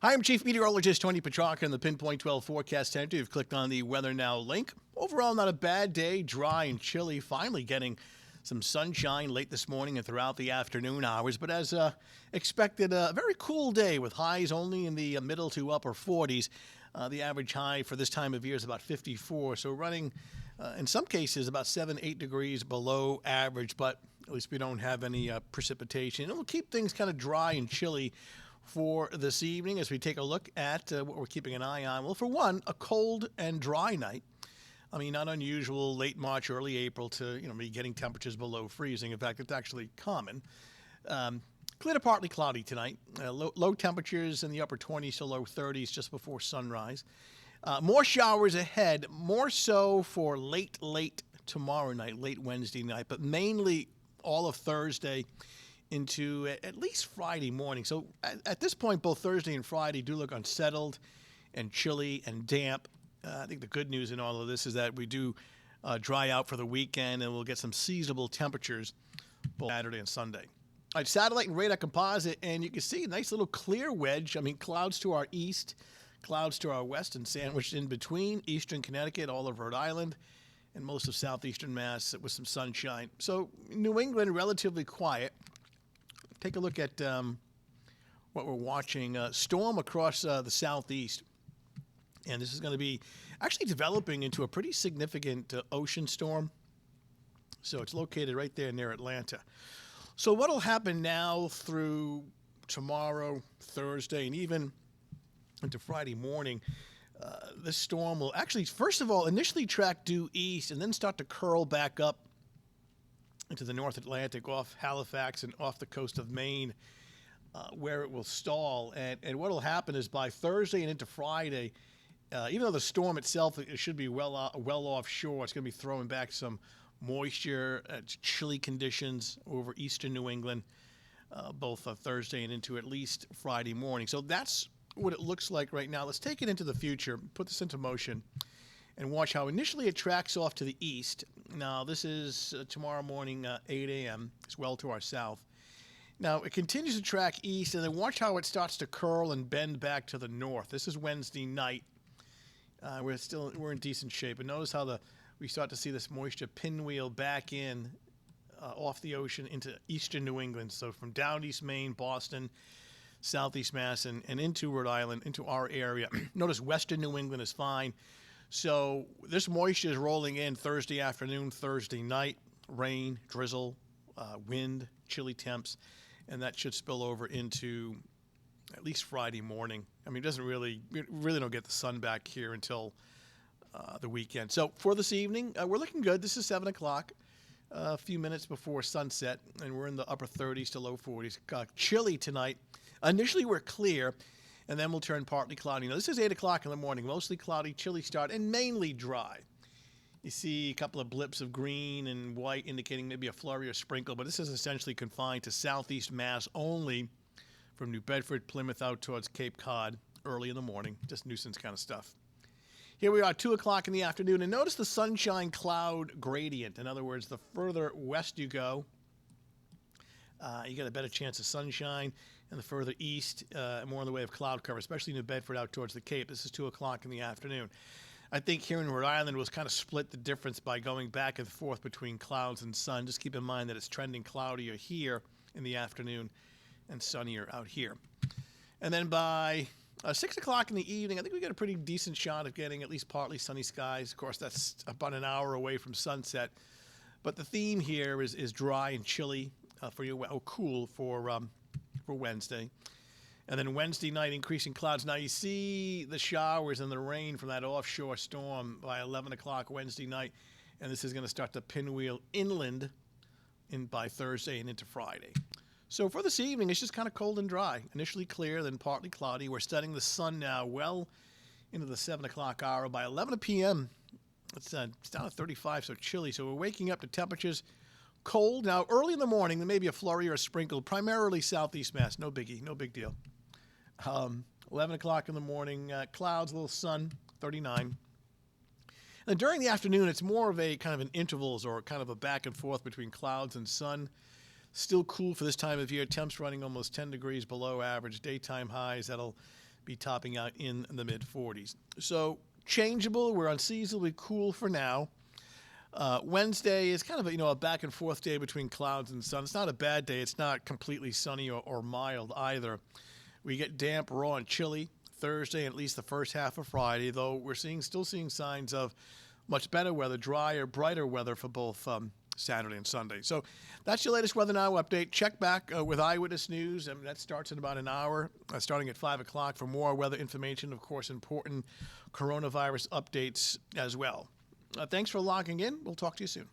Hi, I'm Chief Meteorologist Tony Petrarca in the Pinpoint 12 Forecast Center. You've clicked on the Weather Now link. Overall, not a bad day, dry and chilly. Finally getting some sunshine late this morning and throughout the afternoon hours. But as expected, a very cool day with highs only in the middle to upper 40s. The average high for this time of year is about 54, so running in some cases about 7-8 degrees below average, but at least we don't have any precipitation. It will keep things kind of dry and chilly for this evening as we take a look at what we're keeping an eye on. Well, for one, a cold and dry night. I mean, not unusual late March, early April to, be getting temperatures below freezing. In fact, it's actually common. Clear to partly cloudy tonight. Low temperatures in the upper 20s to low 30s just before sunrise. More showers ahead, more so for late tomorrow night, late Wednesday night, but mainly all of Thursday into at least Friday morning. So at this point, both Thursday and Friday do look unsettled and chilly and damp. I think the good news in all of this is that we do dry out for the weekend and we'll get some seasonable temperatures both Saturday and Sunday. All right, satellite and radar composite, and you can see a nice little clear wedge. I mean, clouds to our east, clouds to our west, and sandwiched in between eastern Connecticut, all of Rhode Island, and most of southeastern Mass with some sunshine. So New England, relatively quiet. Take a look at what we're watching. Storm across the southeast. And this is going to be actually developing into a pretty significant ocean storm. So it's located right there near Atlanta. So what will happen now through tomorrow, Thursday, and even into Friday morning, this storm will actually, first of all, initially track due east and then start to curl back up into the North Atlantic, off Halifax and off the coast of Maine, where it will stall. And what will happen is by Thursday and into Friday, even though the storm itself it should be well offshore, it's going to be throwing back some moisture, chilly conditions over eastern New England, both Thursday and into at least Friday morning. So that's what it looks like right now. Let's take it into the future, put this into motion, and watch how initially it tracks off to the east. Now, this is tomorrow morning, 8 a.m. It's well to our south. Now, it continues to track east, and then watch how it starts to curl and bend back to the north. This is Wednesday night. We're in decent shape, but notice how we start to see this moisture pinwheel back in off the ocean into eastern New England. So from down east Maine, Boston, southeast Mass, and into Rhode Island, into our area. Notice western New England is fine. So this moisture is rolling in Thursday afternoon, Thursday night, rain, drizzle, wind, chilly temps, and that should spill over into at least Friday morning. I mean, we really don't get the sun back here until the weekend. So for this evening, we're looking good. This is 7 o'clock, a few minutes before sunset, and we're in the upper 30s to low 40s. Chilly tonight. Initially, we're clear, and then we'll turn partly cloudy. Now, this is 8 o'clock in the morning, mostly cloudy, chilly start, and mainly dry. You see a couple of blips of green and white indicating maybe a flurry or sprinkle, but this is essentially confined to southeast Mass only, from New Bedford, Plymouth out towards Cape Cod early in the morning, just nuisance kind of stuff. Here we are, 2 o'clock in the afternoon, and notice the sunshine cloud gradient. In other words, the further west you go, you get a better chance of sunshine, and the further east, more in the way of cloud cover, especially New Bedford out towards the Cape. This is 2 o'clock in the afternoon. I think here in Rhode Island was kind of split the difference by going back and forth between clouds and sun. Just keep in mind that it's trending cloudier here in the afternoon and sunnier out here. And then by 6 o'clock in the evening, I think we got a pretty decent shot of getting at least partly sunny skies. Of course, that's about an hour away from sunset. But the theme here is dry and chilly cool for Wednesday. And then Wednesday night, increasing clouds. Now you see the showers and the rain from that offshore storm by 11 o'clock Wednesday night. And this is going to start to pinwheel inland by Thursday and into Friday. So for this evening, it's just kind of cold and dry. Initially clear, then partly cloudy. We're studying the sun now well into the 7 o'clock hour. By 11 p.m., it's down to 35, so chilly. So we're waking up to temperatures cold. Now, early in the morning, there may be a flurry or a sprinkle, primarily southeast Mass. No biggie, no big deal. 11 o'clock in the morning, clouds, a little sun, 39. And during the afternoon, it's more of a kind of an intervals or kind of a back and forth between clouds and sun. Still cool for this time of year. Temps running almost 10 degrees below average. Daytime highs that'll be topping out in the mid-40s. So changeable. We're unseasonably cool for now. Wednesday is kind of a back and forth day between clouds and sun. It's not a bad day. It's not completely sunny or mild either. We get damp, raw, and chilly Thursday, and at least the first half of Friday, though we're still seeing signs of much better weather, drier, brighter weather for both Saturday and Sunday. So that's your latest Weather Now update. Check back with Eyewitness News, and that starts in about an hour, starting at 5 o'clock for more weather information, of course, important coronavirus updates as well. Thanks for logging in. We'll talk to you soon.